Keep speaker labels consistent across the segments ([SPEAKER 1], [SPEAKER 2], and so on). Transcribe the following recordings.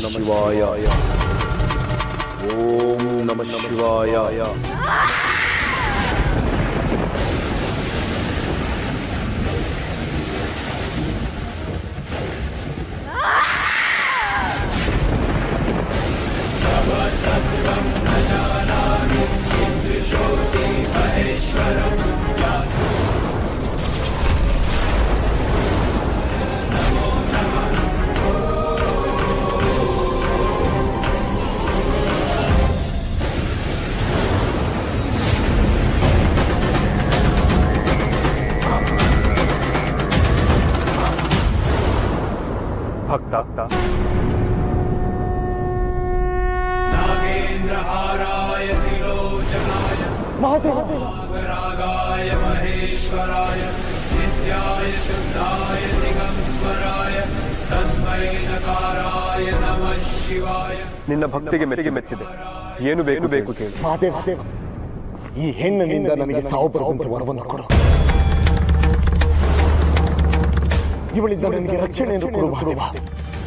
[SPEAKER 1] ಶಿವಾಯ. ಓಂ ನಮಃ ಶಿವಾಯ. ಭಕ್ತ
[SPEAKER 2] ನಾಗೇಂದ್ರಹಾರಾಯ ತ್ರಿಲೋಚನಾಯ ನಾಗರಾಗಾಯ ಮಹೇಶ್ವರಾಯ ನಿತ್ಯಾಯ ಶುದ್ಧಾಯ ದಿಗಂಬರಾಯ ತಸ್ಮೈ ನಕಾರಾಯ ನಮಃ ಶಿವಾಯ.
[SPEAKER 1] ನಿನ್ನ ಭಕ್ತಿಗೆ ಮೆಚ್ಚಿದೆ. ಏನು ಬೇಕು ಕೇಳು.
[SPEAKER 3] ಮಹಾದೇವ, ಈ ಹೆಣ್ಣಿನಿಂದ ನನಗೆ ಸಾವು ಬರುವಂತೆ ವರವನ್ನು ಕೊಡು. ಇವಳಿಂದ ನನಗೆ ರಕ್ಷಣೆಯನ್ನು ಕೊಡು ಮಹಾದೇವ.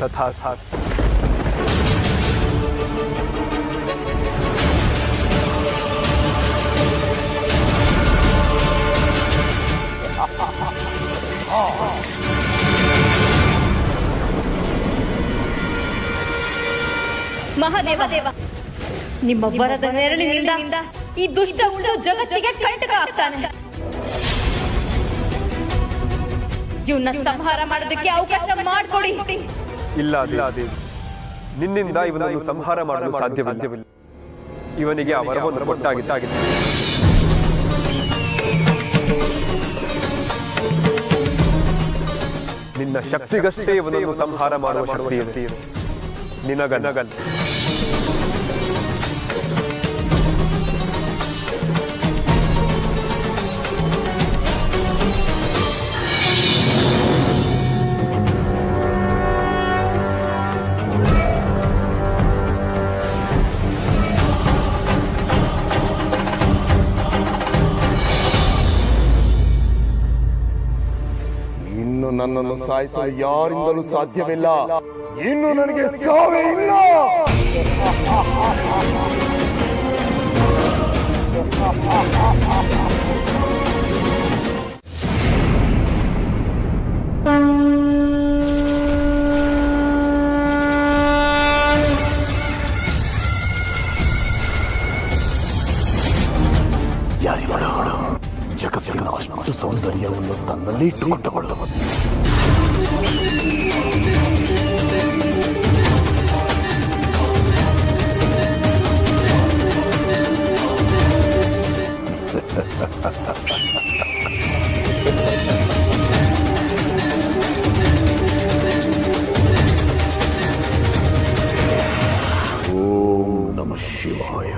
[SPEAKER 1] ತಥಾಸ್ತು.
[SPEAKER 4] ಮಹಾದೇವ, ನಿಮ್ಮ ವರದ ನೆರಳಿನಿಂದ ಈ ದುಷ್ಟ ಉಳಿದು ಜಗತ್ತಿಗೆ ಕಂಟಕ ಆಗ್ತಾನೆ. ಇವನ್ನ ಸಂಹಾರ ಮಾಡೋದಕ್ಕೆ ಅವಕಾಶ ಮಾಡಿಕೊಡಿ.
[SPEAKER 1] ಇಲ್ಲ ದೇವಿ, ನಿನ್ನಿಂದ ಇವನನ್ನು ಸಂಹಾರ ಮಾಡಲು ಸಾಧ್ಯವಿಲ್ಲ. ಇವನಿಗೆ ಆ ವರವನ್ನು ಕೊಟ್ಟಾಗಿದ್ದಾಗಿದೆ. ನಿನ್ನ ಶಕ್ತಿಗಷ್ಟೇ ಇವನನ್ನು ಸಂಹಾರ ಮಾಡುವ ಶಕ್ತಿ ಇದೆ. ನಿನಗಲ್ಲ.
[SPEAKER 3] ಇನ್ನು ನನ್ನನ್ನು ಸಾಯಿಸಲು ಯಾರಿಂದಲೂ ಸಾಧ್ಯವಿಲ್ಲ. ಇನ್ನು ನನಗೆ ಸಾವೇ ಇಲ್ಲ. ಯಾರಿಗಳು ಜಗತ್ತಿನ ಅಷ್ಟು ಸೌಂದರ್ಯವನ್ನು ತನ್ನಲ್ಲಿ ಇಟ್ಟುಕೊಂಡವಳು. ಓಂ ನಮಃ ಶಿವಾಯ.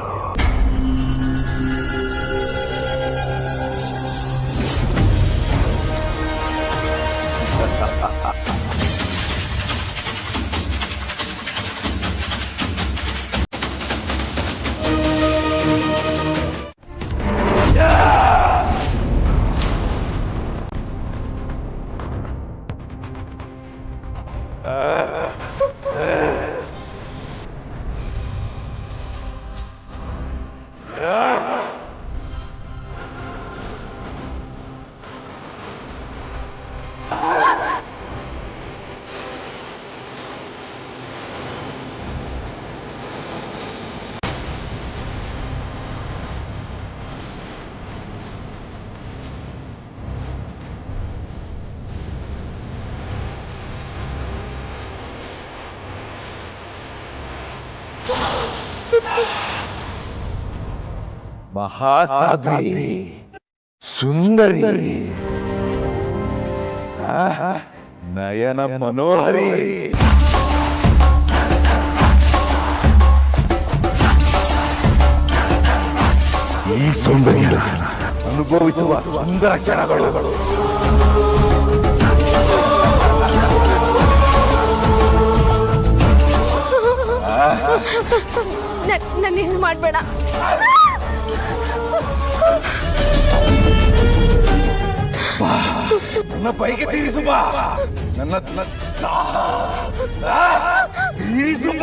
[SPEAKER 5] ಮಹಾಸಾಧ್ವಿ, ಸುಂದರಿ, ನಯನ ಮನೋಹರಿ, ಈ ಸೌಂದರ್ಯ ಅನುಭವಿಸುವ ಸುಂದರ ಕ್ಷಣಗಳು.
[SPEAKER 4] ನನ್ನೇನು ಮಾಡಬೇಡ.
[SPEAKER 5] ನನ್ನ ಪೈಗೆ ತೀರಿಸು ಬಾ. ನನ್ನ ಈ ಸುಬ್ಬ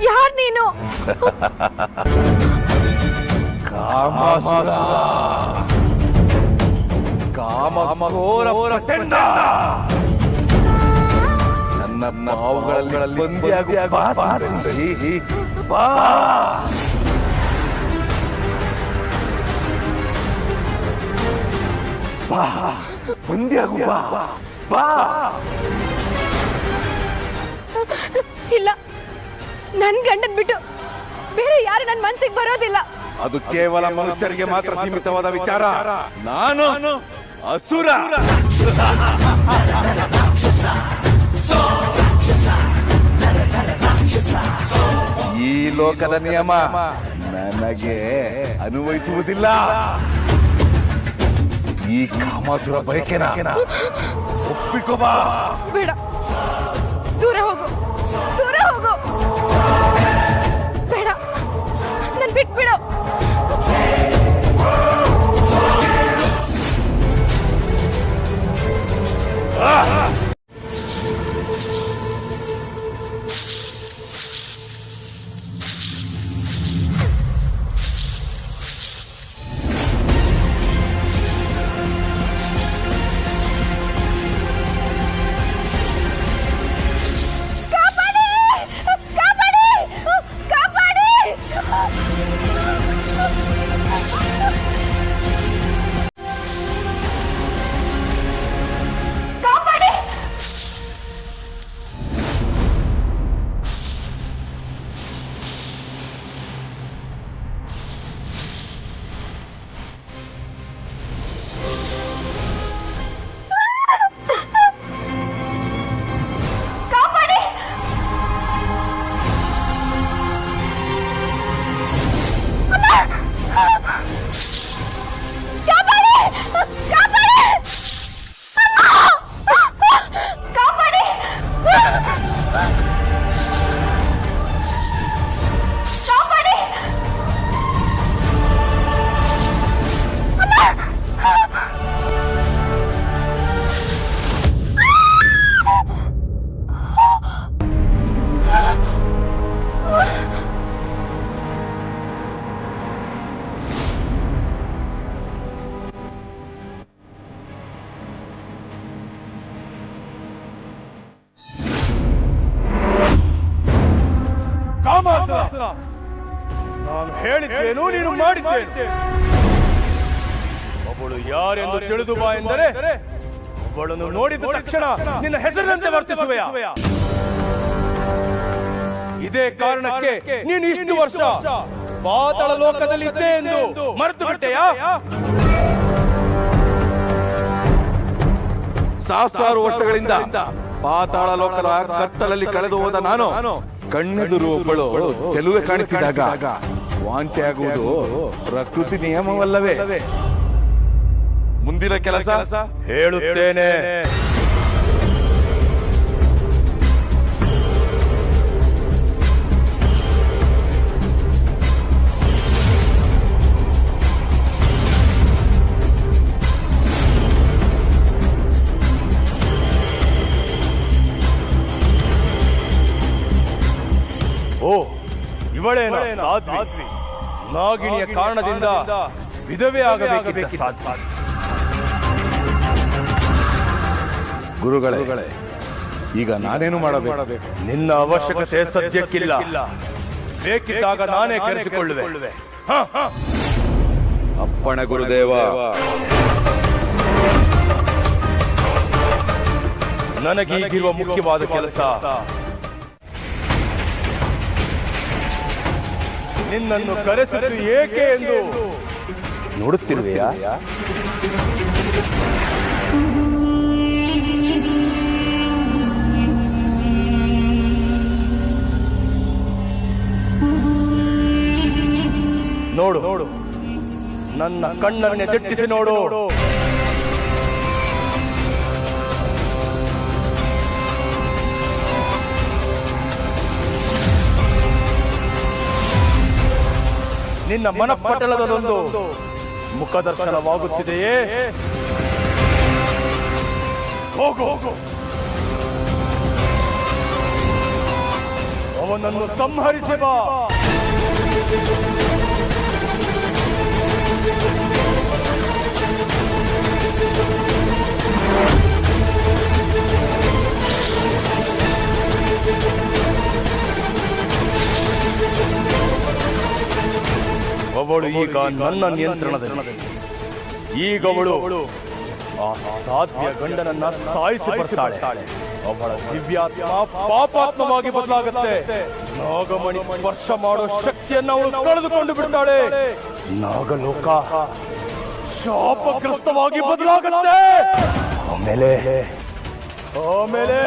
[SPEAKER 4] ಯಾರ್ ನೀನು?
[SPEAKER 5] ಕಾಮಾಸುರ ಕಾಮಘೋರ ಪ್ರಚಂಡ ನನ್ನ ಬಾವುಗಳಲ್ಲಿ ಬಂದಿಯಾಗುವ ಬಾ ಸುಂದರಿ, ಬಾ. ಬಾ ಬಂದಿಯಾಗು, ಬಾ ಬಾ.
[SPEAKER 4] ಇಲ್ಲ, ನನ್ ಗಂಡನ್ ಬಿಟ್ಟು ಬೇರೆ ಯಾರು ನನ್ ಮನ್ಸಿಗೆ ಬರೋದಿಲ್ಲ.
[SPEAKER 5] ಅದು ಕೇವಲ ಮನುಷ್ಯರಿಗೆ ಮಾತ್ರ ಸೀಮಿತವಾದ ವಿಚಾರ. ನಾನು ಅಸುರ. ಈ ಲೋಕದ ನಿಯಮ ನನಗೆ ಅನ್ವಯಿಸುವುದಿಲ್ಲ. ಈ ಕಾಮಾಸುರ ಬಯಕೆನ ಒಪ್ಪಿಕೋಬಾ.
[SPEAKER 4] ಬೇಡ, ದೂರ ಹೋಗು, ದೂರ ಹೋಗು. ಬೇಡ, ನನ್ ಬಿಟ್ಬಿಡು.
[SPEAKER 3] ನಾನು ಹೇಳಿದ್ದೇನು, ನೀನು ಮಾಡಿದ್ದೇನು. ಒಬ್ಬಳು ಯಾರೆಂದು ತಿಳಿದು ಬಾ ಎಂದರೆ ಒಬ್ಬಳನ್ನು ನೋಡಿದ ತಕ್ಷಣ ನಿನ್ನ ಹೆಸರಿನಂತೆ ವರ್ತಿಸುವೆಯಾ? ಇದೇ ಕಾರಣಕ್ಕೆ ನೀನು ಇಷ್ಟು ವರ್ಷ ಪಾತಾಳ ಲೋಕದಲ್ಲಿ ಇದ್ದೆ ಎಂದು ಮರೆತು ಬಿಟ್ಟೆಯಾ?
[SPEAKER 5] ಸಹಸ್ರಾರು ವರ್ಷಗಳಿಂದ ಪಾತಾಳ ಲೋಕದ ಕತ್ತಲಲ್ಲಿ ಕಳೆದು ಹೋದ ನಾನು ಕಣ್ಣೆದುರು ಒಬ್ಬಳು ಚೆಲುವೆ ಕಾಣಿಸಿದಾಗ ವಾಂಚೆ ಆಗುವುದು ಪ್ರಕೃತಿ ನಿಯಮವಲ್ಲವೇ? ಮುಂದಿನ ಕೆಲಸ
[SPEAKER 3] ಹೇಳುತ್ತೇನೆ. ಓ, ಇವಳೇನಾ ಸಾಧ್ವಿ? ನಾಗಿಣಿಯ ಕಾರಣದಿಂದ ವಿಧವೆ ಆಗಬೇಕಿದ್ದ ಸಾಧ್ವಿ.
[SPEAKER 5] ಗುರುಗಳೇ, ಈಗ ನಾನೇನು ಮಾಡಬೇಕು?
[SPEAKER 3] ನಿನ್ನ ಅವಶ್ಯಕತೆ ಸದ್ಯಕ್ಕಿಲ್ಲ. ಬೇಕಿದ್ದಾಗ ನಾನೇ ಕರೆಸಿಕೊಳ್ಳುವೆ.
[SPEAKER 5] ಅಪ್ಪಣೆ ಗುರುದೇವ.
[SPEAKER 3] ನನಗೀಗಿರುವ ಮುಖ್ಯವಾದ ಕೆಲಸ ನಿನ್ನನ್ನು ಕರೆಸಿದ್ದು ಏಕೆ ಎಂದು ನೋಡುತ್ತಿರುವೆಯಾ? ನೋಡು, ನನ್ನ ಕಣ್ಣನ್ನೇ ದಿಟ್ಟಿಸಿ ನೋಡು. ನಿನ್ನ ಮನಪಟಲದಲ್ಲೊಂದು ಮುಖದರ್ಶನವಾಗುತ್ತಿದೆಯೇ? ಹೋಗು ಹೋಗು, ಅವನನ್ನು ಸಂಹರಿಸಿ ಬಾ. ಅವಳು ಈಗ ನನ್ನ ನಿಯಂತ್ರಣದಲ್ಲಿ. ಈಗ ಅವಳು ಆ ಸಾಧ್ಯ ಗಂಡನನ್ನ ಸಾಯಿಸಿ ಬರ್ತಾಳೆ. ಅವಳ ದಿವ್ಯಾತ್ಮ ಪಾಪಾತ್ಮವಾಗಿ ಬದಲಾಗುತ್ತೆ. ನಾಗಮಣಿ ಸ್ಪರ್ಶ ಮಾಡೋ ಶಕ್ತಿಯನ್ನು ಅವಳು ಕಳೆದುಕೊಂಡು ಬಿಡ್ತಾಳೆ. ನಾಗಲೋಕ ಶಾಪಗ್ರಸ್ತವಾಗಿ ಬದಲಾಗುತ್ತೆ. ಆಮೇಲೆ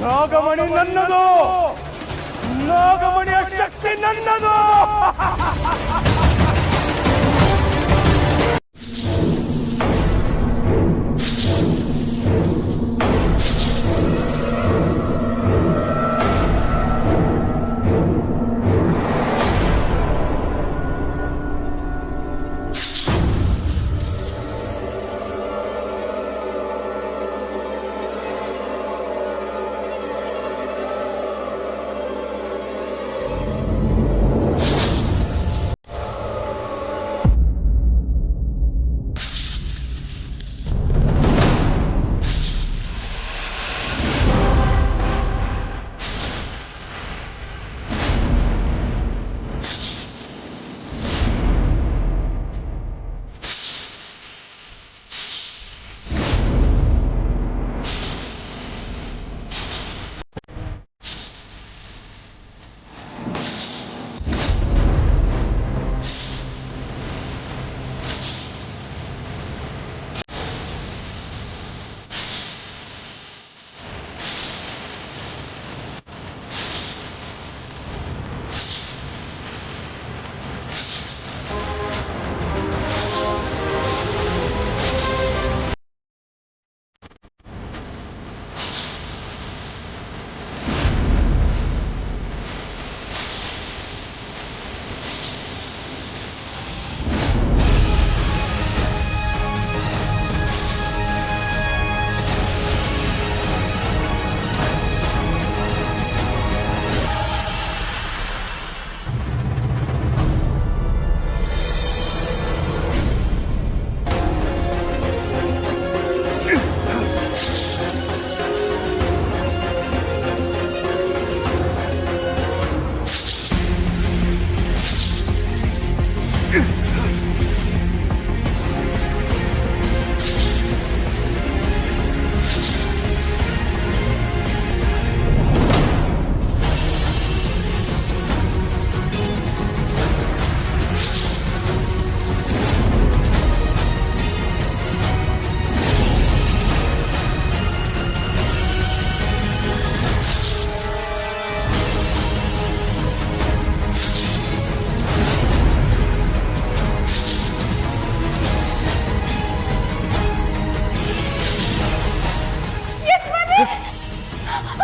[SPEAKER 3] ನಾಗಮಣಿ ನನ್ನದು, ನಾಗಮಣಿಯ ಶಕ್ತಿ ನನ್ನದು.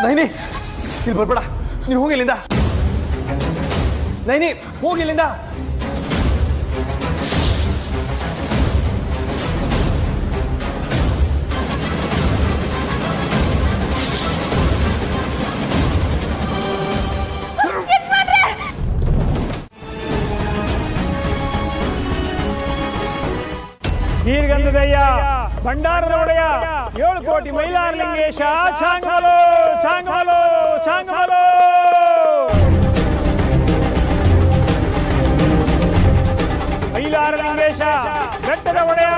[SPEAKER 1] ನೈನಿ, ಇಲ್ಲಿ ಬರ್ಬೇಡ. ನೀನು ಹೋಗಿ ಇಲ್ಲಿಂದ. ನೈನಿ, ಹೋಗಿ ಇಲ್ಲಿಂದ.
[SPEAKER 6] ತೀರ್ಗಂಧದಯ್ಯ, ಭಂಡಾರದ ಒಡೆಯ, 7 ಕೋಟಿ ಮೈಲಾರಲಿಂಗೇಶ, ಚಾಂಗಮಲು ಚಾಂಗಮಲು ಚಾಂಗಮಲು. ಮೈಲಾರಲಿಂಗೇಶ ಬೆಟ್ಟದ ಒಡೆಯ,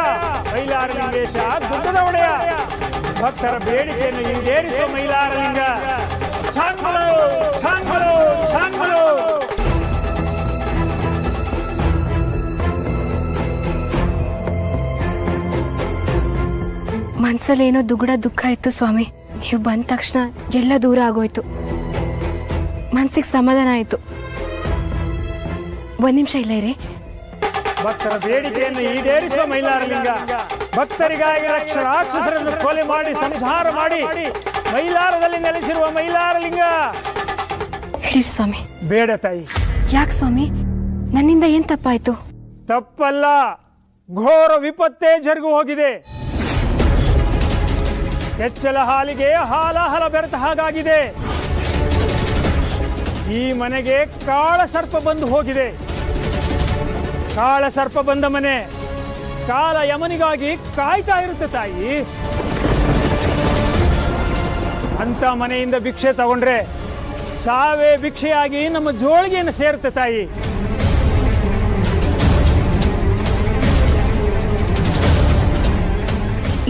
[SPEAKER 6] ಮೈಲಾರಲಿಂಗೇಶ ದುಡ್ಡದ ಒಡೆಯ, ಭಕ್ತರ ಬೇಡಿಕೆಯನ್ನು ಈಡೇರಿಸುವ ಮೈಲಾರಲಿಂಗ. ಚಾಂಗಮಲು ಚಾಂಗಮಲು ಚಾಂಗಮಲು.
[SPEAKER 7] ಮನ್ಸಲ್ಲೇನೋ ದುಗುಡ ದುಃಖ ಇತ್ತು ಸ್ವಾಮಿ. ನೀವು ಬಂದ ತಕ್ಷಣ ಎಲ್ಲ ದೂರ ಆಗೋಯ್ತು, ಮನ್ಸಿಗೆ ಸಮಾಧಾನ ಆಯ್ತು. ಒಂದ್ ನಿಮಿಷ ಇಲ್ಲ ಇರಿ.
[SPEAKER 6] ಭಕ್ತರ ಬೇಡಿಕೆಯನ್ನು ಈಡೇರಿಸುವ ಮೈಲಾರಲಿಂಗ, ಭಕ್ತರಿಗಾಗಿ ಲಕ್ಷ ರಾಕ್ಷಸರನ್ನು ಕೊಲೆ ಮಾಡಿ ಸಂಹಾರ ಮಾಡಿ ಮೈಲಾರದಲ್ಲಿ ನೆಲೆಸಿರುವ ಮೈಲಾರಲಿಂಗ.
[SPEAKER 7] ಹೇಳಿರಿ ಸ್ವಾಮಿ.
[SPEAKER 6] ಬೇಡ ತಾಯಿ.
[SPEAKER 7] ಯಾಕೆ ಸ್ವಾಮಿ? ನನ್ನಿಂದ ಏನ್ ತಪ್ಪಾಯ್ತು?
[SPEAKER 6] ತಪ್ಪಲ್ಲ, ಘೋರ ವಿಪತ್ತೇ ಜರುಗು ಹೋಗಿದೆ. ಕೆಚ್ಚಲ ಹಾಲಿಗೆ ಹಾಲಾಹಲ ಬೆರೆತ ಹಾಗಾಗಿದೆ. ಈ ಮನೆಗೆ ಕಾಳ ಸರ್ಪ ಬಂದು ಹೋಗಿದೆ. ಕಾಳ ಸರ್ಪ ಬಂದ ಮನೆ ಕಾಲ ಯಮನಿಗಾಗಿ ಕಾಯ್ತಾ ಇರುತ್ತೆ ತಾಯಿ. ಅಂತ ಮನೆಯಿಂದ ಭಿಕ್ಷೆ ತಗೊಂಡ್ರೆ ಸಾವೇ ಭಿಕ್ಷೆಯಾಗಿ ನಮ್ಮ ಜೋಳಿಗೆಯನ್ನು ಸೇರುತ್ತೆ ತಾಯಿ.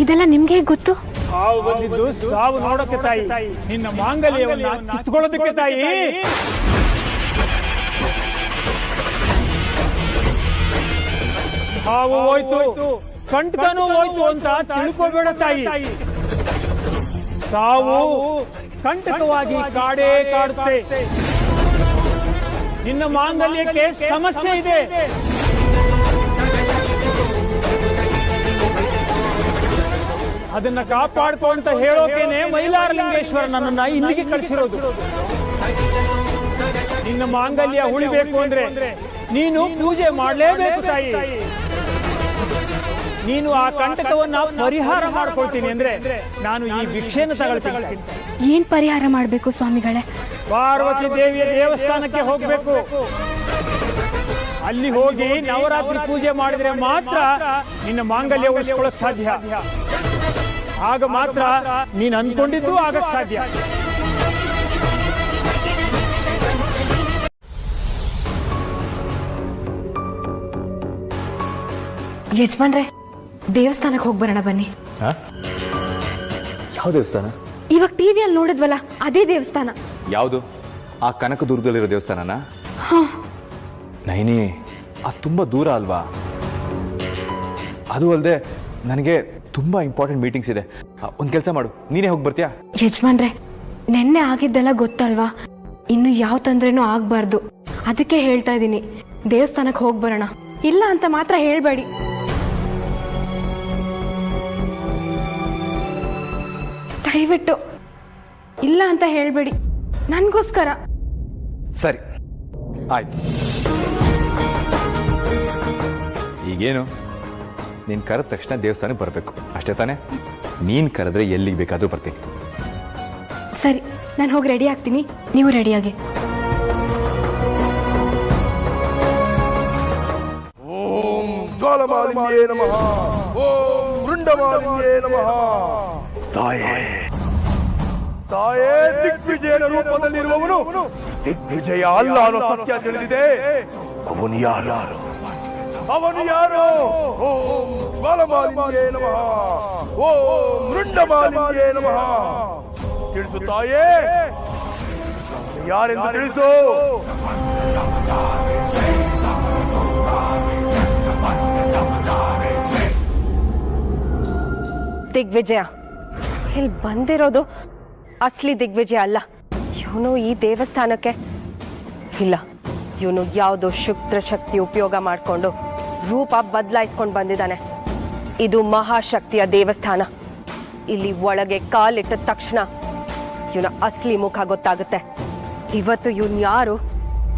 [SPEAKER 7] ಇದೆಲ್ಲ ನಿಮ್ಗೆ ಹೇಗೆ ಗೊತ್ತು?
[SPEAKER 6] ಸಾವು ಬಂದಿದ್ದು ಸಾವು ನೋಡಕ್ಕೆ ತಾಯಿ, ನಿನ್ನ ಮಾಂಗಲ್ಯವನ್ನ ಕಿತ್ಕೊಳ್ಳೋದಕ್ಕೆ ತಾಯಿ. ಹಾವು ಹೋಯ್ತು, ಕಂಟಕನೂ ಹೋಯ್ತು ಅಂತ ತಿಳ್ಕೋಬೇಡ ತಾಯಿ. ಸಾವು ಕಂಟಕವಾಗಿ ಕಾಡೇ ಕಾಡುತ್ತೆ. ನಿನ್ನ ಮಾಂಗಲ್ಯಕ್ಕೆ ಸಮಸ್ಯೆ ಇದೆ. ಅದನ್ನ ಕಾಪಾಡ್ಕೊ ಅಂತ ಹೇಳೋಕೇನೆ ಮೈಲಾರಲಿಂಗೇಶ್ವರ ನನ್ನನ್ನ ಇಲ್ಲಿಗೆ ಕಳಿಸಿರೋದು. ನಿನ್ನ ಮಾಂಗಲ್ಯ ಉಳಿಬೇಕು ಅಂದ್ರೆ ನೀನು ಪೂಜೆ ಮಾಡಲೇಬೇಕು ತಾಯಿ. ನೀನು ಆ ಕಂಟಕವನ್ನ ಪರಿಹಾರ ಮಾಡ್ಕೊಳ್ತೀನಿ ಅಂದ್ರೆ ನಾನು ಈ ಭಿಕ್ಷೆಯನ್ನು ತಗೊಳ್ತೀನಿ.
[SPEAKER 7] ಏನ್ ಪರಿಹಾರ ಮಾಡ್ಬೇಕು ಸ್ವಾಮಿಗಳೇ?
[SPEAKER 6] ಪಾರ್ವತಿ ದೇವಿಯ ದೇವಸ್ಥಾನಕ್ಕೆ ಹೋಗ್ಬೇಕು. ಅಲ್ಲಿ ಹೋಗಿ ನವರಾತ್ರಿ ಪೂಜೆ ಮಾಡಿದ್ರೆ ಮಾತ್ರ ನಿನ್ನ ಮಾಂಗಲ್ಯ ಉಳಿಸ್ಕೊಳ್ಳಕ್ ಸಾಧ್ಯ. ಆಗ ಮಾತ್ರ ನೀನು ಅಂದ್ಕೊಂಡಿದ್ದು ಆಗಕ್ ಸಾಧ್ಯ.
[SPEAKER 7] ಯಜಮಾನ್ರೆ, ದೇವಸ್ಥಾನಕ್ಕೆ ಹೋಗಿ ಬರೋಣ ಬನ್ನಿ.
[SPEAKER 8] ಯಾವ ದೇವಸ್ಥಾನ?
[SPEAKER 7] ಇವಾಗ ಟಿವಿಯಲ್ಲಿ ನೋಡಿದ್ವಲ್ಲ, ಅದೇ ದೇವಸ್ಥಾನ.
[SPEAKER 8] ಯಾವುದು? ಆ ಕನಕದುರ್ಗದಲ್ಲಿರೋ ದೇವಸ್ಥಾನನ? ನೈನಿ, ಅದು ತುಂಬಾ ದೂರ ಅಲ್ವಾ? ಅದು ಅಲ್ಲದೆ ನನಗೆ ತುಂಬಾ ಇಂಪಾರ್ಟೆಂಟ್ ಮೀಟಿಂಗ್ಸ್ ಇದೆ. ಒಂದ್ ಕೆಲಸ ಮಾಡು, ನೀನೇ ಹೋಗಿ ಬರ್ತೀಯಾ?
[SPEAKER 7] ಯಜಮಾನ್ರೆ, ನೆನ್ನೆ ಆಗಿದ್ದೆಲ್ಲ ಗೊತ್ತಲ್ವಾ? ಇನ್ನು ಯಾವ ತೊಂದ್ರೆನೂ ಆಗ್ಬಾರ್ದು. ಅದಕ್ಕೆ ಹೇಳ್ತಾ ಇದ್ದೀನಿ, ದೇವಸ್ಥಾನಕ್ಕೆ ಹೋಗಿ ಬರೋಣ. ಇಲ್ಲ ಅಂತ ಮಾತ್ರ ಹೇಳ್ಬೇಡಿ. ದಯವಿಟ್ಟು ಇಲ್ಲ ಅಂತ ಹೇಳ್ಬೇಡಿ, ನನ್ಗೋಸ್ಕರ.
[SPEAKER 8] ಸರಿ, ಆಯ್ತು. ಈಗೇನು, ನೀನ್ ಕರೆದ ತಕ್ಷಣ ದೇವಸ್ಥಾನಕ್ಕೆ ಬರಬೇಕು ಅಷ್ಟೇ ತಾನೆ? ನೀನ್ ಕರೆದ್ರೆ ಎಲ್ಲಿಗೆ ಬೇಕಾದ್ರೂ ಬರ್ತೀನಿ.
[SPEAKER 7] ಸರಿ, ನಾನು ಹೋಗಿ ರೆಡಿ ಆಗ್ತೀನಿ, ನೀವು ರೆಡಿಯಾಗಿ.
[SPEAKER 3] ಓಂ ಜ್ವಾಲಮಾಲಿನ್ಯೇ ನಮಃ. ಓಂ ವೃಂಡಮಾಲಿನ್ಯೇ ನಮಃ. ತಾಯೇ ತಾಯೇ, ದಿಗ್ವಿಜಯನ ರೂಪದಲ್ಲಿರುವವನು ದಿಗ್ವಿಜಯ ಅಲ್ಲ ಅನ್ನೋ ಸತ್ಯ ತಿಳಿದಿದೆ. ಅವನು ಯಾರು? ಅವನು ಯಾರು? ಓಂ ಜ್ವಾಲಮಾಲಿನ್ಯೇ ನಮಃ. ಓಂ ವೃಂಡಮಾಲಿನ್ಯೇ ನಮಃ. ತಿಳಿಸು ತಾಯೇ, ಯಾರೆಂದು ತಿಳಿಸು.
[SPEAKER 9] ದಿಗ್ವಿಜಯ ಇಲ್ಲಿ ಬಂದಿರೋದು ಅಸಲಿ ದಿಗ್ವಿಜಯ ಅಲ್ಲ. ಇವನು ಈ ದೇವಸ್ಥಾನಕ್ಕೆ ಇಲ್ಲ, ಇವನು ಯಾವುದೋ ಶುಕ್ರ ಶಕ್ತಿ ಉಪಯೋಗ ಮಾಡಿಕೊಂಡು ರೂಪ ಬದಲಾಯಿಸ್ಕೊಂಡು ಬಂದಿದ್ದಾನೆ. ಇದು ಮಹಾಶಕ್ತಿಯ ದೇವಸ್ಥಾನ. ಇಲ್ಲಿ ಒಳಗೆ ಕಾಲಿಟ್ಟ ತಕ್ಷಣ ಇವನ ಅಸಲಿ ಮುಖ ಗೊತ್ತಾಗುತ್ತೆ. ಇವತ್ತು ಇವನ್ ಯಾರು,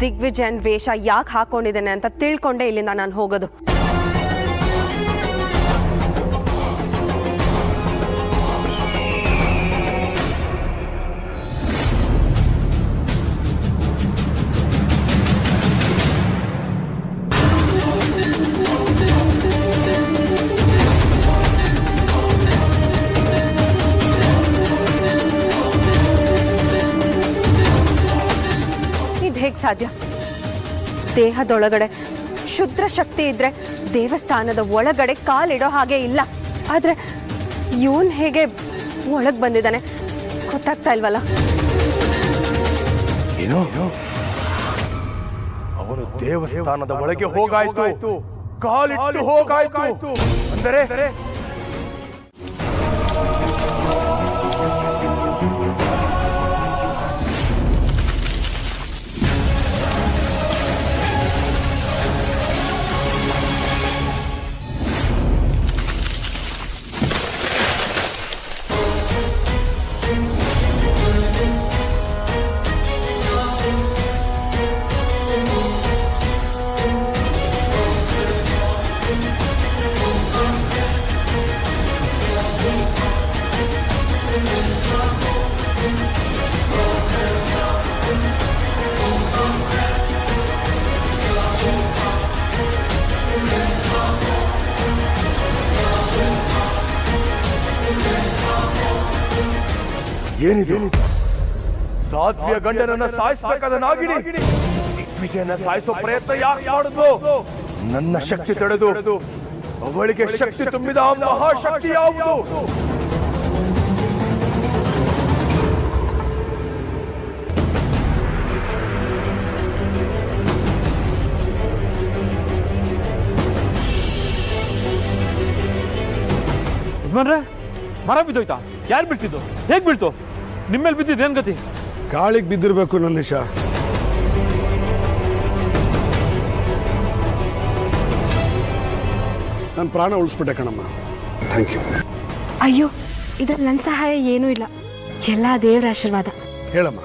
[SPEAKER 9] ದಿಗ್ವಿಜಯನ್ ವೇಷ ಯಾಕೆ ಹಾಕೊಂಡಿದ್ದಾನೆ ಅಂತ ತಿಳ್ಕೊಂಡೆ ಇಲ್ಲಿಂದ ನಾನು ಹೋಗೋದು. ಹೇಗೆ ಸಾಧ್ಯ? ದೇಹದೊಳಗಡೆ ಶುದ್ಧ ಶಕ್ತಿ ಇದ್ರೆ ದೇವಸ್ಥಾನದ ಒಳಗಡೆ ಕಾಲಿಡೋ ಹಾಗೆ ಇಲ್ಲ. ಆದ್ರೆ ಇವನ್ ಹೇಗೆ ಒಳಗ್ ಬಂದಿದ್ದಾನೆ ಗೊತ್ತಾಗ್ತಾ ಇಲ್ವಲ್ಲ.
[SPEAKER 3] ಏನು? ಅವನು ದೇವಸ್ಥಾನದ ಒಳಗೆ ಹೋಗಾಯ್ತು, ಕಾಲಿಟ್ಟು ಹೋಗಾಯ್ತು ಅಂದರೆ ಏನಿದು? ಸಾಧ್ವಿಯ ಗಂಡನನ್ನ ಸಾಯಿಸಬೇಕಾದ ನಾಗಿಣಿ ದಿಗ್ವಿಜಯನ ಸಾಯಿಸೋ ಪ್ರಯತ್ನ ಯಾಕೆ ಮಾಡಿದ್ಲು? ನನ್ನ ಶಕ್ತಿ ತಡೆದು ಅವಳಿಗೆ ಶಕ್ತಿ ತುಂಬಿದ ಆ ಮಹಾಶಕ್ತಿ ಯಾವುದು?
[SPEAKER 6] ಯಜಮಾನ್ರೆ, ಮರ ಬಿದ್ದೋಯ್ತಾ? ಯಾರು ಬೀಳ್ತಿದ್ದು? ಹೇಗ್ ಬೀಳ್ತು? ನಿಮ್ಮೇಲೆ ಬಿದ್ದಿದ್ದು ಏನ್ ಗತಿ?
[SPEAKER 10] ಗಾಳಿಗೆ ಬಿದ್ದಿರ್ಬೇಕು ನಂದೀಶ. ನನ್ನ ಪ್ರಾಣ ಉಳಿಸ್ಬಿಟ್ಟೆ ಕಣಮ್ಮ. Thank you.
[SPEAKER 7] ಅಯ್ಯೋ, ಇದ್ರಲ್ಲಿ ನನ್ನ ಸಹಾಯ ಏನೂ ಇಲ್ಲ, ಎಲ್ಲ ದೇವರ ಆಶೀರ್ವಾದ.
[SPEAKER 10] ಹೇಳಮ್ಮ,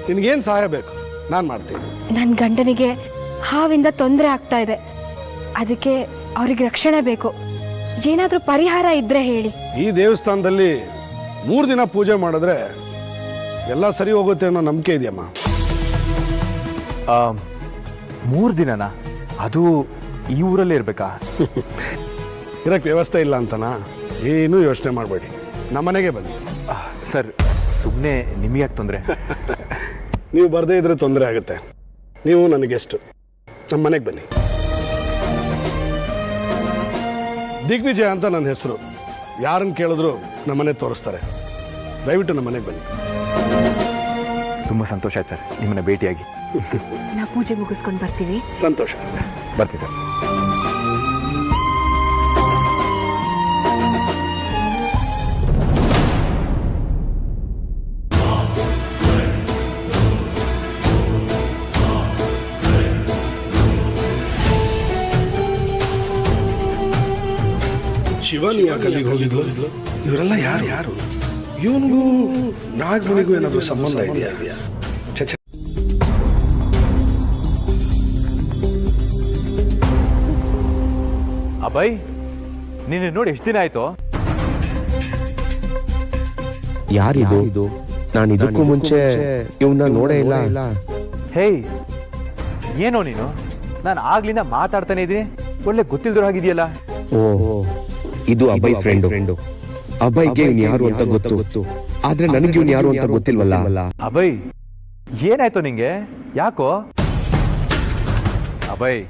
[SPEAKER 10] ನಿನಗೇನು ಸಹಾಯ ಬೇಕು? ನಾನು ಮಾಡ್ತೀನಿ.
[SPEAKER 7] ನನ್ನ ಗಂಡನಿಗೆ ಹಾವಿಂದ ತೊಂದರೆ ಆಗ್ತಾ ಇದೆ, ಅದಕ್ಕೆ ಅವ್ರಿಗೆ ರಕ್ಷಣೆ ಬೇಕು. ಏನಾದ್ರೂ ಪರಿಹಾರ ಇದ್ರೆ ಹೇಳಿ.
[SPEAKER 10] ಈ ದೇವಸ್ಥಾನದಲ್ಲಿ 3 ದಿನ ಪೂಜೆ ಮಾಡಿದ್ರೆ ಎಲ್ಲ ಸರಿ ಹೋಗುತ್ತೆ ಅನ್ನೋ ನಂಬಿಕೆ ಇದೆಯಮ್ಮ.
[SPEAKER 8] 3 ದಿನನಾ? ಅದು ಈ ಊರಲ್ಲೇ ಇರ್ಬೇಕಾ?
[SPEAKER 10] ಇರಕ್ಕೆ ವ್ಯವಸ್ಥೆ ಇಲ್ಲ ಅಂತನಾ? ಏನೂ ಯೋಚನೆ ಮಾಡಬೇಡಿ, ನಮ್ಮನೆಗೆ ಬನ್ನಿ.
[SPEAKER 8] ಸರ್, ಸುಮ್ಮನೆ ನಿಮಗೆ ಯಾಕೆ ತೊಂದರೆ?
[SPEAKER 10] ನೀವು ಬರದೇ ಇದ್ರೆ ತೊಂದರೆ ಆಗುತ್ತೆ. ನೀವು ನನಗೆಷ್ಟು, ನಮ್ಮ ಮನೆಗೆ ಬನ್ನಿ. ದಿಗ್ವಿಜಯ ಅಂತ ನನ್ನ ಹೆಸರು. ಯಾರನ್ನು ಕೇಳಿದ್ರು ನಮ್ಮನೆ ತೋರಿಸ್ತಾರೆ. ದಯವಿಟ್ಟು ನಮ್ಮ ಮನೆಗೆ ಬನ್ನಿ.
[SPEAKER 8] ತುಂಬ ಸಂತೋಷ ಆಯ್ತು ಸರ್ ನಿಮ್ಮನ್ನ ಭೇಟಿಯಾಗಿ.
[SPEAKER 7] ನಾವು ಪೂಜೆ ಮುಗಿಸ್ಕೊಂಡು ಬರ್ತೀವಿ.
[SPEAKER 10] ಸಂತೋಷ.
[SPEAKER 8] ಬರ್ತೀವಿ ಸರ್.
[SPEAKER 10] ಶಿವಾನಿ ಯಾಕೆ ಅಲ್ಲಿಗೆ ಹೋಗಿದ್ಲು? ಇವರೆಲ್ಲ ಯಾರು? ಇವನಿಗೂ ನಾಗಮಣಿಗೂ ಏನಾದರೂ ಸಂಬಂಧ ಇದೆಯಾ?
[SPEAKER 8] ಅಭಯ್, ನೀನು ನೋಡಿ ಎಷ್ಟು ದಿನ ಆಯ್ತು?
[SPEAKER 11] ಯಾರಿದು? ನಾನು ಇದಕ್ಕೂ ಮುಂಚೆ ಇವನ್ನ ನೋಡೇ ಇಲ್ಲ.
[SPEAKER 8] ಹೇಯ್, ಏನೋ ನೀನು? ನಾನು ಆಗ್ಲಿಂದ ಮಾತಾಡ್ತಾನೆ ಇದ್ದೀನಿ, ಒಳ್ಳೆ ಗೊತ್ತಿಲ್ದಿರೋ ಹಾಗಿದೆಯಲ್ಲ.
[SPEAKER 11] ಓಹೋ, ಇದು ಅಭಯ್ ಫ್ರೆಂಡು. ಅಭಯ್ಗೆ ಇವ್ನು ಯಾರು ಅಂತ ಗೊತ್ತು, ಆದ್ರೆ ನನಗೆ ಇವ್ನು ಯಾರು ಅಂತ ಗೊತ್ತಿಲ್ವಲ್ಲ.
[SPEAKER 8] ಅಭಯ್, ಏನಾಯ್ತು ನಿಂಗೆ? ಯಾಕೋ? ಅಭಯ್,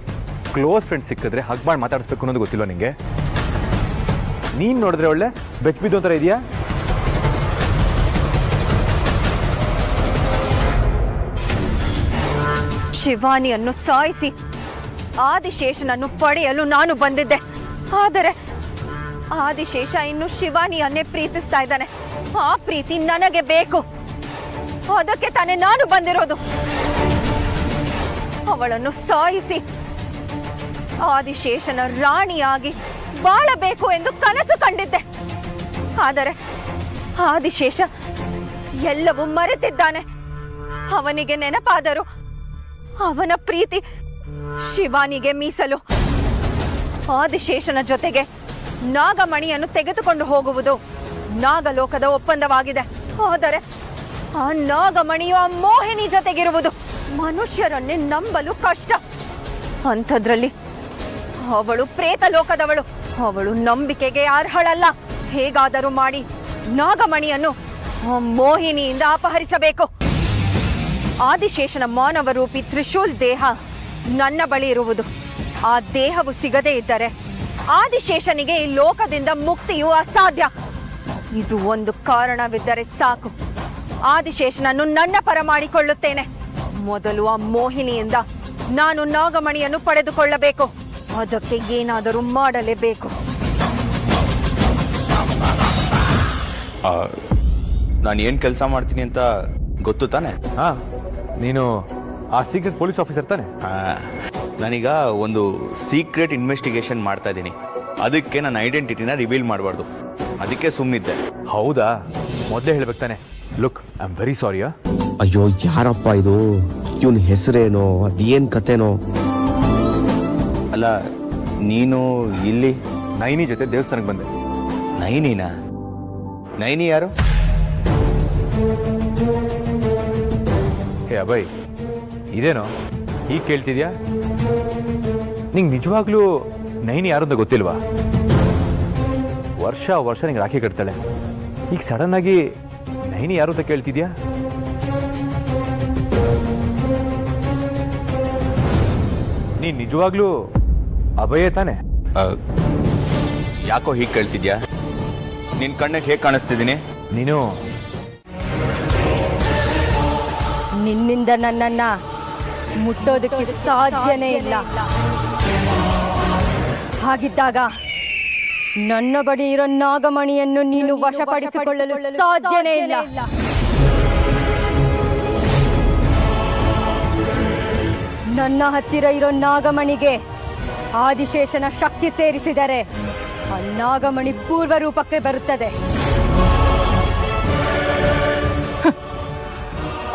[SPEAKER 8] ಕ್ಲೋಸ್ ಫ್ರೆಂಡ್ ಸಿಕ್ಕಿದ್ರೆ ಹಗ್ ಮಾಡಿ ಮಾತಾಡಿಸ್ಬೇಕು ಅನ್ನೋದು ಗೊತ್ತಿಲ್ಲ ನಿಂಗೆ? ನೀನ್ ನೋಡಿದ್ರೆ ಒಳ್ಳೆ ಬೆಟ್ ಬಿದ್ದು ಒಂಥರ ಇದೆಯಾ?
[SPEAKER 9] ಶಿವಾನಿಯನ್ನು ಸಾಯಿಸಿ ಆದಿಶೇಷನನ್ನು ಪಡೆಯಲು ನಾನು ಬಂದಿದ್ದೆ. ಆದರೆ ಆದಿಶೇಷ ಇನ್ನು ಶಿವಾನಿಯನ್ನೇ ಪ್ರೀತಿಸ್ತಾ ಇದ್ದಾನೆ. ಆ ಪ್ರೀತಿ ನನಗೆ ಬೇಕು, ಅದಕ್ಕೆ ತಾನೇ ನಾನು ಬಂದಿರೋದು. ಅವಳನ್ನು ಸಾಯಿಸಿ ಆದಿಶೇಷನ ರಾಣಿಯಾಗಿ ಬಾಳಬೇಕು ಎಂದು ಕನಸು ಕಂಡಿದ್ದೆ. ಆದರೆ ಆದಿಶೇಷ ಎಲ್ಲವೂ ಮರೆತಿದ್ದಾನೆ. ಅವನಿಗೆ ನೆನಪಾದರೂ ಅವನ ಪ್ರೀತಿ ಶಿವಾನಿಗೆ ಮೀಸಲು. ಆದಿಶೇಷನ ಜೊತೆಗೆ ನಾಗಮಣಿಯನ್ನು ತೆಗೆದುಕೊಂಡು ಹೋಗುವುದು ನಾಗಲೋಕದ ಒಪ್ಪಂದವಾಗಿದೆ. ಆದರೆ ಆ ನಾಗಮಣಿಯು ಆ ಮೋಹಿನಿ ಜೊತೆಗಿರುವುದು ಮನುಷ್ಯರನ್ನೇ ನಂಬಲು ಕಷ್ಟ. ಅಂಥದ್ರಲ್ಲಿ ಅವಳು ಪ್ರೇತ ಲೋಕದವಳು. ಅವಳು ನಂಬಿಕೆಗೆ ಅರ್ಹಳಲ್ಲ. ಹೇಗಾದರೂ ಮಾಡಿ ನಾಗಮಣಿಯನ್ನು ಆ ಮೋಹಿನಿಯಿಂದ ಅಪಹರಿಸಬೇಕು. ಆದಿಶೇಷನ ಮಾನವ ರೂಪಿ ತ್ರಿಶೂಲ್ ದೇಹ ನನ್ನ ಬಳಿ ಇರುವುದು. ಆ ದೇಹವು ಸಿಗದೇ ಇದ್ದರೆ ಆದಿಶೇಷನಿಗೆ ಈ ಲೋಕದಿಂದ ಮುಕ್ತಿಯು ಅಸಾಧ್ಯ. ಇದು ಒಂದು ಕಾರಣವಿದ್ದರೆ ಸಾಕು, ಆದಿಶೇಷನನ್ನು ನನ್ನ ಪರ ಮಾಡಿಕೊಳ್ಳುತ್ತೇನೆ. ಮೊದಲು ಆ ಮೋಹಿನಿಯಿಂದ ನಾನು ನಾಗಮಣಿಯನ್ನು ಪಡೆದುಕೊಳ್ಳಬೇಕು. ಅದಕ್ಕೆ ಏನಾದರೂ ಮಾಡಲೇಬೇಕು.
[SPEAKER 12] ನಾನು ಏನ್ ಕೆಲಸ ಮಾಡ್ತೀನಿ ಅಂತ ಗೊತ್ತು ತಾನೆ?
[SPEAKER 8] ಹಾ, ನೀನು ಆ ಸೀಕ್ರೆಟ್ ಪೊಲೀಸ್ ಆಫೀಸರ್ ತಾನೆ?
[SPEAKER 12] ನಾನೀಗ ಒಂದು ಸೀಕ್ರೆಟ್ ಇನ್ವೆಸ್ಟಿಗೇಷನ್ ಮಾಡ್ತಾ ಇದ್ದೀನಿ. ಅದಕ್ಕೆ ನನ್ನ ಐಡೆಂಟಿಟಿನ ರಿವೀಲ್ ಮಾಡಬಾರ್ದು, ಅದಕ್ಕೆ ಸುಮ್ಮನಿದ್ದೆ.
[SPEAKER 8] ಹೌದಾ? ಮೊದಲೇ ಹೇಳ್ಬೇಕು ತಾನೆ. Look, I am very sorry.
[SPEAKER 11] ಅಯ್ಯೋ, ಯಾರಪ್ಪ ಇದು? ಇವನ್ ಹೆಸರೇನೋ, ಅದೇನ್ ಕತೆನೋ?
[SPEAKER 12] ಅಲ್ಲ, ನೀನು ಇಲ್ಲಿ
[SPEAKER 8] ನೈನಿ ಜೊತೆ ದೇವಸ್ಥಾನಕ್ಕೆ ಬಂದೆ.
[SPEAKER 12] ನೈನಿನಾ? ನೈನಿ ಯಾರು?
[SPEAKER 8] ಹೇ ಅಭಯ್, ಇದೇನೋ ಈಗ ಕೇಳ್ತಿದ್ಯಾ? ನಿಂಗೆ ನಿಜವಾಗ್ಲೂ ನೈನಿ ಯಾರು ಅಂತ ಗೊತ್ತಿಲ್ವಾ? ವರ್ಷ ವರ್ಷ ನಿಂಗೆ ರಾಖಿ ಕಟ್ತಾಳೆ. ಈಗ ಸಡನ್ ಆಗಿ ಮಹಿನಿ ಯಾರು ಅಂತ ಕೇಳ್ತಿದ್ಯಾ? ನೀನ್ ನಿಜವಾಗ್ಲೂ ಅಭಯ ತಾನೆ?
[SPEAKER 12] ಯಾಕೋ ಹೀಗೆ ಕೇಳ್ತಿದ್ಯಾ? ನಿನ್ ಕಣ್ಣಿಗೆ ಹೇಗೆ ಕಾಣಿಸ್ತಿದ್ದೀನಿ?
[SPEAKER 8] ನೀನು
[SPEAKER 9] ನಿನ್ನಿಂದ ನನ್ನನ್ನ ಮುಟ್ಟೋದಕ್ಕೆ ಸಾಧ್ಯನೇ ಇಲ್ಲ. ಹಾಗಿದ್ದಾಗ ನನ್ನ ಬಳಿ ಇರೋ ನಾಗಮಣಿಯನ್ನು ನೀನು ವಶಪಡಿಸಿಕೊಳ್ಳಲು ಸಾಧ್ಯನೇ ಇಲ್ಲ. ನನ್ನ ಹತ್ತಿರ ಇರೋ ನಾಗಮಣಿಗೆ ಆದಿಶೇಷನ ಶಕ್ತಿ ಸೇರಿಸಿದರೆ ಆ ನಾಗಮಣಿ ಪೂರ್ವ ರೂಪಕ್ಕೆ ಬರುತ್ತದೆ.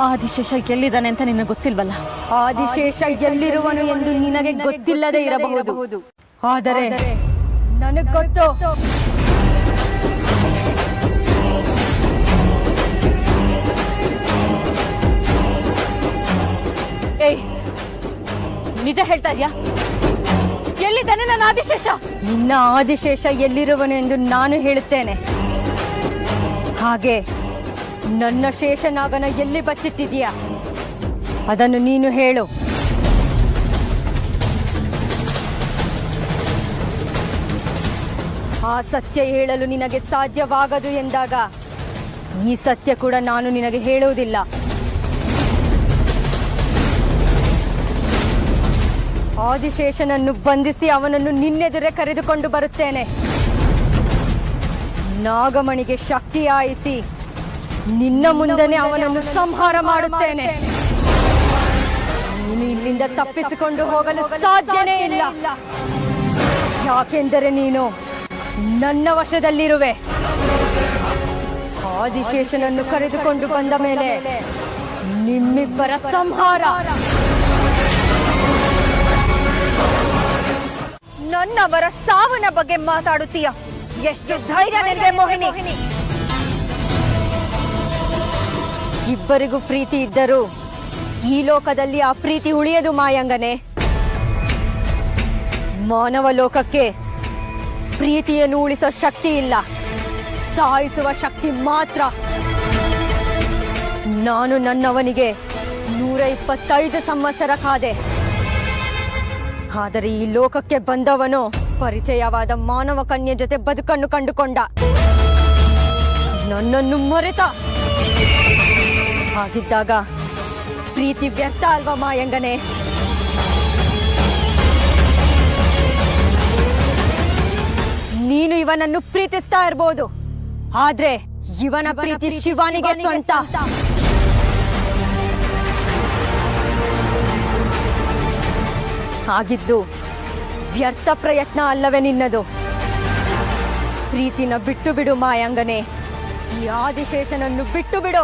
[SPEAKER 4] ಆದಿಶೇಷ ಎಲ್ಲಿದ್ದಾನೆ ಅಂತ ನಿನಗೆ ಗೊತ್ತಿಲ್ವಲ್ಲ?
[SPEAKER 9] ಆದಿಶೇಷ ಎಲ್ಲಿರುವನು ಎಂದು ನಿನಗೆ ಗೊತ್ತಿಲ್ಲದೆ ಇರಬಹುದು, ಆದರೆ ನನಗೆ ಗೊತ್ತು.
[SPEAKER 4] ಏಯ್, ನಿಜ ಹೇಳ್ತಾ ಇದ್ಯಾ? ಎಲ್ಲಿದ್ದಾನೆ ನನ್ನ ಆದಿಶೇಷ?
[SPEAKER 9] ನಿನ್ನ ಆದಿಶೇಷ ಎಲ್ಲಿರುವನು ಎಂದು ನಾನು ಹೇಳುತ್ತೇನೆ. ಹಾಗೆ ನನ್ನ ಶೇಷನಾಗನ ಎಲ್ಲಿ ಬಚ್ಚಿಟ್ಟಿದೀಯಾ ಅದನ್ನು ನೀನು ಹೇಳು. ಆ ಸತ್ಯ ಹೇಳಲು ನಿನಗೆ ಸಾಧ್ಯವಾಗದು ಎಂದಾಗ ಈ ಸತ್ಯ ಕೂಡ ನಾನು ನಿನಗೆ ಹೇಳುವುದಿಲ್ಲ. ಆದಿಶೇಷನನ್ನು ಬಂಧಿಸಿ ಅವನನ್ನು ನಿನ್ನೆದುರೇ ಕರೆದುಕೊಂಡು ಬರುತ್ತೇನೆ. ನಾಗಮಣಿಗೆ ಶಕ್ತಿ ಆಯಿಸಿ ನಿನ್ನ ಮುಂದೆನೆ ಅವನನ್ನು ಸಂಹಾರ ಮಾಡುತ್ತೇನೆ. ನೀನು ಇಲ್ಲಿಂದ ತಪ್ಪಿಸಿಕೊಂಡು ಹೋಗಲು ಸಾಧ್ಯನೇ ಇಲ್ಲ. ಯಾಕೆಂದರೆ ನೀನು ನನ್ನ ವಶದಲ್ಲಿರುವೆ. ಆದಿಶೇಷನನ್ನು ಕರೆದುಕೊಂಡು ಬಂದ ಮೇಲೆ ನಿಮ್ಮಿಬ್ಬರ ಸಂಹಾರ. ನನ್ನವರ ಸಾವಿನ ಬಗ್ಗೆ ಮಾತಾಡುತ್ತೀಯ? ಎಷ್ಟು ಧೈರ್ಯ ನಿನಗೆ ಮೋಹಿನಿ? ಇಬ್ಬರಿಗೂ ಪ್ರೀತಿ ಇದ್ದರೂ ಈ ಲೋಕದಲ್ಲಿ ಆ ಪ್ರೀತಿ ಉಳಿಯದು ಮಾಯಂಗನೆ. ಮಾನವ ಲೋಕಕ್ಕೆ ಪ್ರೀತಿಯನ್ನು ಉಳಿಸೋ ಶಕ್ತಿ ಇಲ್ಲ, ಸಾಯಿಸುವ ಶಕ್ತಿ ಮಾತ್ರ. ನಾನು ನನ್ನವನಿಗೆ 125 ಸಂವತ್ಸರ ಕಾದೆ. ಆದರೆ ಈ ಲೋಕಕ್ಕೆ ಬಂದವನು ಪರಿಚಯವಾದ ಮಾನವ ಕನ್ಯೆ ಜೊತೆ ಬದುಕನ್ನು ಕಂಡುಕೊಂಡ. ನನ್ನನ್ನು ಮರೆತ. ಹಾಗಿದ್ದಾಗ ಪ್ರೀತಿ ವ್ಯರ್ಥ ಅಲ್ವಾ ಮಾಯಂಗನೆ? ನೀನು ಇವನನ್ನು ಪ್ರೀತಿಸ್ತಾ ಇರಬಹುದು, ಆದ್ರೆ ಇವನ ಪ್ರೀತಿ ಶಿವನಿಗೆ ಸ್ವಂತ. ಹಾಗಿದ್ದು ವ್ಯರ್ಥ ಪ್ರಯತ್ನ ಅಲ್ಲವೇ ನಿನ್ನದು? ಪ್ರೀತಿನ ಬಿಟ್ಟು ಬಿಡು ಮಾಯಂಗನೆ. ಈ ಆದಿಶೇಷನನ್ನು ಬಿಟ್ಟು ಬಿಡು.